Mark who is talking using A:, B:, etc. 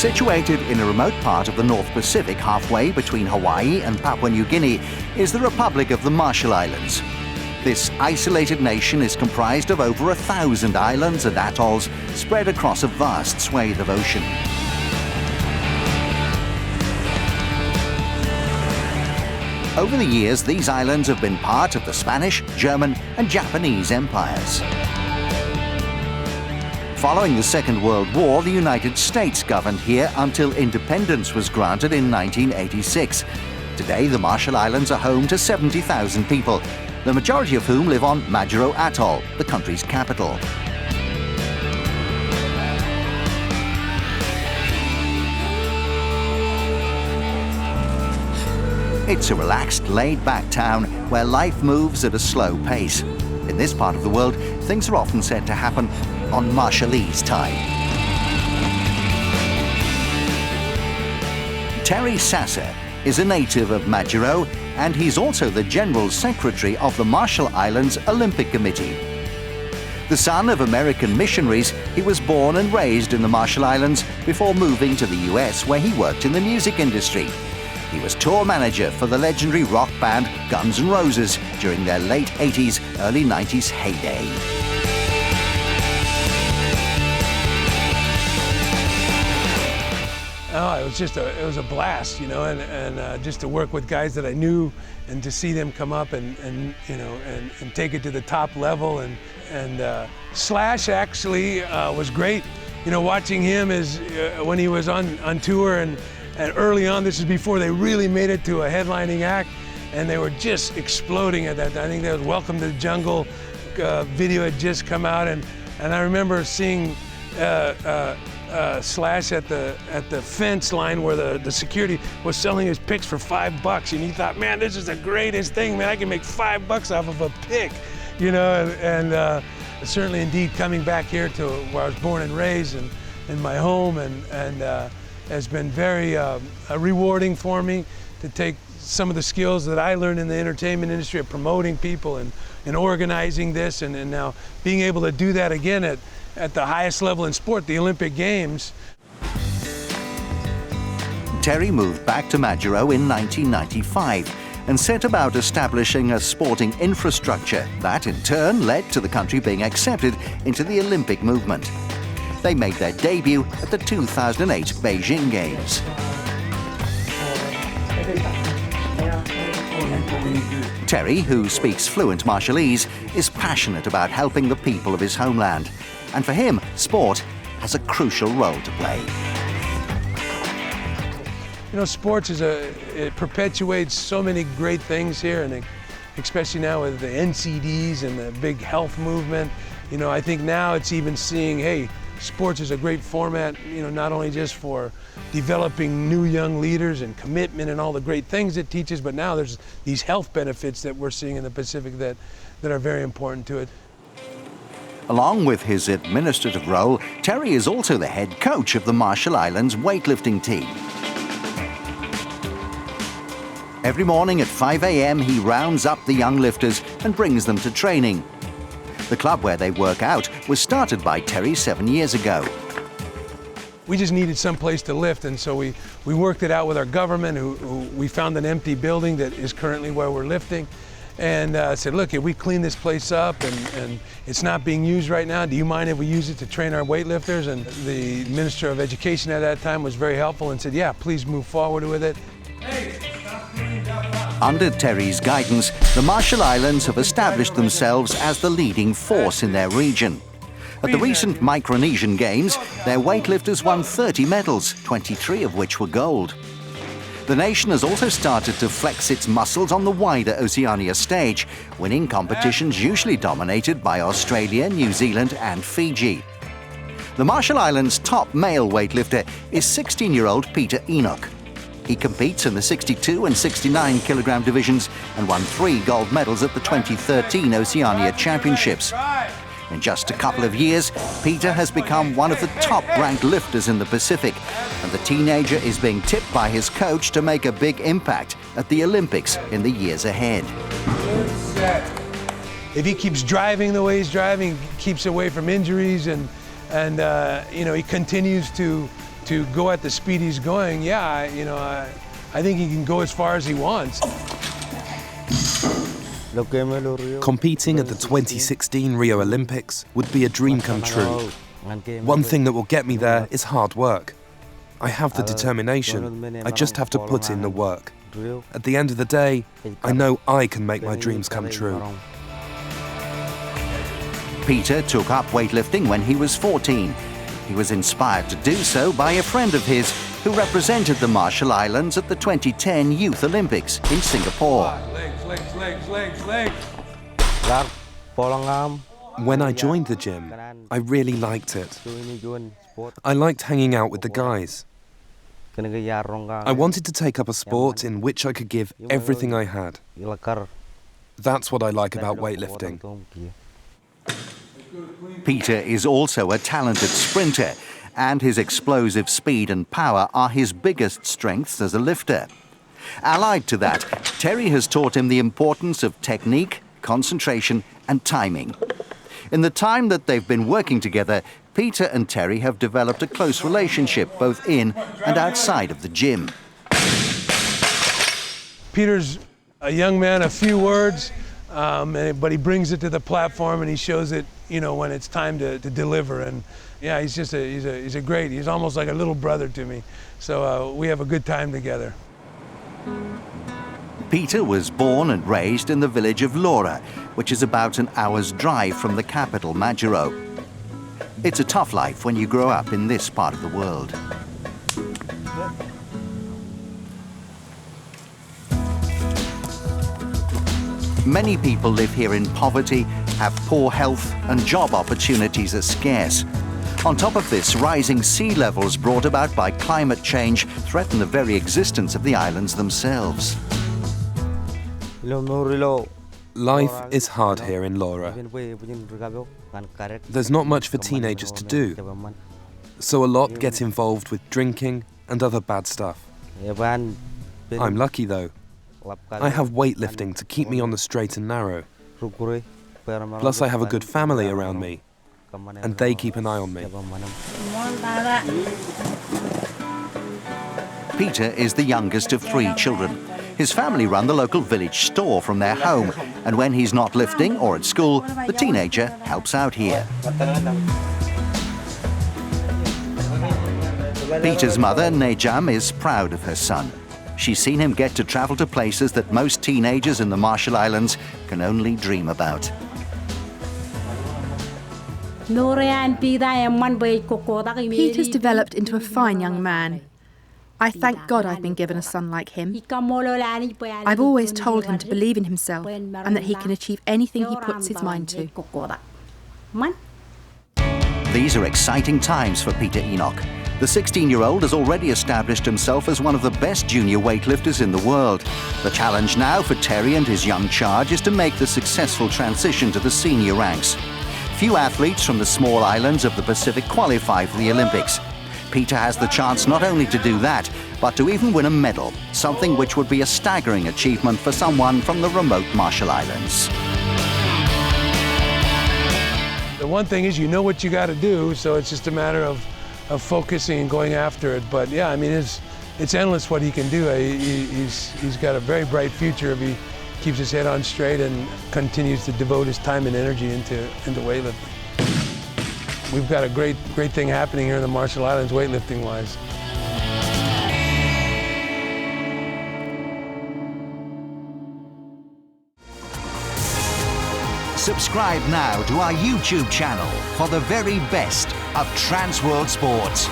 A: Situated in a remote part of the North Pacific, halfway between Hawaii and Papua New Guinea, is the Republic of the Marshall Islands. This isolated nation is comprised of over 1,000 islands and atolls spread across a vast swathe of ocean. Over the years, these islands have been part of the Spanish, German, and Japanese empires. Following the Second World War, the United States governed here until independence was granted in 1986. Today, the Marshall Islands are home to 70,000 people, the majority of whom live on Majuro Atoll, the country's capital. It's a relaxed, laid-back town where life moves at a slow pace. In this part of the world, things are often said to happen on Marshallese time. Terry Sasser is a native of Majuro, and he's also the General Secretary of the Marshall Islands Olympic Committee. The son of American missionaries, he was born and raised in the Marshall Islands before moving to the US, where he worked in the music industry. He was tour manager for the legendary rock band Guns N' Roses during their late 80s, early 90s heyday.
B: Oh, it was a blast, you know, and just to work with guys that I knew and to see them come up and take it to the top level. And Slash actually was great, you know, watching him when he was on tour and early on. This is before they really made it to a headlining act, and they were just exploding at that. I think that was Welcome to the Jungle video had just come out, and I remember seeing Slash at the fence line where the security was selling his picks for $5, and he thought, man, this is the greatest thing, man. I can make $5 off of a pick, you know. And certainly, indeed, coming back here to where I was born and raised and in my home, and has been very rewarding for me to take some of the skills that I learned in the entertainment industry of promoting people and organizing this, and now being able to do that again at the highest level in sport, the Olympic Games.
A: Terry moved back to Majuro in 1995 and set about establishing a sporting infrastructure that in turn led to the country being accepted into the Olympic movement. They made their debut at the 2008 Beijing Games. Terry, who speaks fluent Marshallese, is passionate about helping the people of his homeland. And for him, sport has a crucial role to play.
B: You know, sports it perpetuates so many great things here, and especially now with the NCDs and the big health movement. You know, I think now it's even seeing, hey, sports is a great format, you know, not only just for developing new young leaders and commitment and all the great things it teaches, but now there's these health benefits that we're seeing in the Pacific that are very important to it.
A: Along with his administrative role, Terry is also the head coach of the Marshall Islands weightlifting team. Every morning at 5 a.m. he rounds up the young lifters and brings them to training. The club where they work out was started by Terry 7 years ago.
B: We just needed some place to lift, and so we worked it out with our government, who we found an empty building that is currently where we're lifting, and said, look, if we clean this place up and it's not being used right now, do you mind if we use it to train our weightlifters? And the Minister of Education at that time was very helpful and said, yeah, please move forward with it.
A: Under Terry's guidance, the Marshall Islands have established themselves as the leading force in their region. At the recent Micronesian Games, their weightlifters won 30 medals, 23 of which were gold. The nation has also started to flex its muscles on the wider Oceania stage, winning competitions usually dominated by Australia, New Zealand and Fiji. The Marshall Islands' top male weightlifter is 16-year-old Peter Enoch. He competes in the 62 and 69 kilogram divisions and won 3 gold medals at the 2013 Oceania Championships. In just a couple of years, Peter has become one of the top-ranked lifters in the Pacific, and the teenager is being tipped by his coach to make a big impact at the Olympics in the years ahead.
B: If he keeps driving the way he's driving, keeps away from injuries, and you know, he continues to to go at the speed he's going, yeah, you know, I think he can go as far as he wants.
C: Competing at the 2016 Rio Olympics would be a dream come true. One thing that will get me there is hard work. I have the determination, I just have to put in the work. At the end of the day, I know I can make my dreams come true.
A: Peter took up weightlifting when he was 14. He was inspired to do so by a friend of his who represented the Marshall Islands at the 2010 Youth Olympics in Singapore.
B: Legs.
C: When I joined the gym, I really liked it. I liked hanging out with the guys. I wanted to take up a sport in which I could give everything I had. That's what I like about weightlifting.
A: Peter is also a talented sprinter, and his explosive speed and power are his biggest strengths as a lifter. Allied to that, Terry has taught him the importance of technique, concentration and timing. In the time that they've been working together, Peter and Terry have developed a close relationship both in and outside of the gym.
B: Peter's a young man, a few words, but he brings it to the platform and he shows it, you know, when it's time to deliver. And yeah, he's almost like a little brother to me. So we have a good time together.
A: Peter was born and raised in the village of Laura, which is about an hour's drive from the capital, Majuro. It's a tough life when you grow up in this part of the world. Many people live here in poverty, have poor health, and job opportunities are scarce. On top of this, rising sea levels brought about by climate change threaten the very existence of the islands themselves.
C: Life is hard here in Laura. There's not much for teenagers to do, so a lot get involved with drinking and other bad stuff. I'm lucky though. I have weightlifting to keep me on the straight and narrow. Plus I have a good family around me, and they keep an eye on me.
A: Peter is the youngest of 3 children. His family run the local village store from their home, and when he's not lifting or at school, the teenager helps out here. Peter's mother, Nejam, is proud of her son. She's seen him get to travel to places that most teenagers in the Marshall Islands can only dream about.
D: Peter's developed into a fine young man. I thank God I've been given a son like him. I've always told him to believe in himself and that he can achieve anything he puts his mind to.
A: These are exciting times for Peter Enoch. The 16-year-old has already established himself as one of the best junior weightlifters in the world. The challenge now for Terry and his young charge is to make the successful transition to the senior ranks. Few athletes from the small islands of the Pacific qualify for the Olympics. Peter has the chance not only to do that, but to even win a medal, something which would be a staggering achievement for someone from the remote Marshall Islands.
B: The one thing is, you know what you got to do, so it's just a matter of focusing and going after it. But yeah, I mean, it's endless what he can do. He's got a very bright future if he keeps his head on straight and continues to devote his time and energy into weightlifting. We've got a great thing happening here in the Marshall Islands, weightlifting-wise.
A: Subscribe now to our YouTube channel for the very best of Trans World Sports.